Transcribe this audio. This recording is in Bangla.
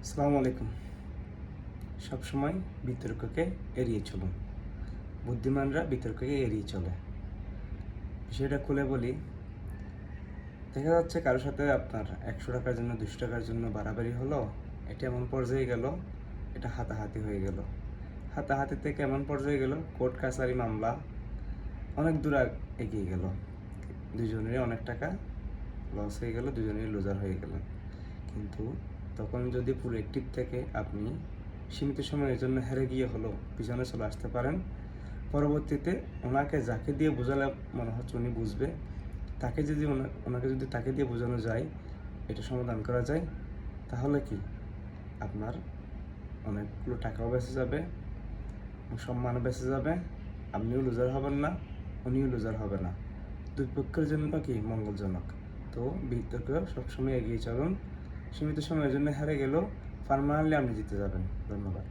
আসসালামু আলাইকুম। সবসময় বিতর্ককে এড়িয়ে চলুন। বুদ্ধিমানরা বিতর্ককে এড়িয়ে চলে। বিষয়টা খুলে বলি, দেখা যাচ্ছে কারোর সাথে আপনার ১০০ টাকার জন্য ২০০ টাকার জন্য বাড়াবাড়ি হলো, এটা এমন পর্যায়ে গেল, এটা হাতাহাতি হয়ে গেল। হাতাহাতি থেকে এমন পর্যায়ে গেল, কোর্ট কাছারি মামলা অনেক দূর এগিয়ে গেল। দুজনেরই অনেক টাকা লস হয়ে গেল, দুজনেরই লুজার হয়ে গেলেন। কিন্তু তখন যদি পুরো অ্যাক্টিভ থেকে আপনি সীমিত সময়ের জন্য হেরে গিয়ে হলো পিছনে চলে আসতে পারেন, পরবর্তীতে ওনাকে যাকে দিয়ে বোঝালে মনে হচ্ছে উনি বুঝবে, ওনাকে যদি তাকে দিয়ে বোঝানো যায়, এটা সমাধান করা যায়, তাহলে কি আপনার অনেকগুলো টাকাও বেঁচে যাবে, সম্মানও বেঁচে যাবে, আপনিও লুজার হবেন না, উনিও লুজার হবে না। দুই পক্ষের জন্য কি মঙ্গলজনক। তো বিতর্ক সবসময় এগিয়ে চলুন। সীমিত সময়ের জন্য হেরে গেলেও পার্মানেন্টলি আপনি জিতে যাবেন। ধন্যবাদ।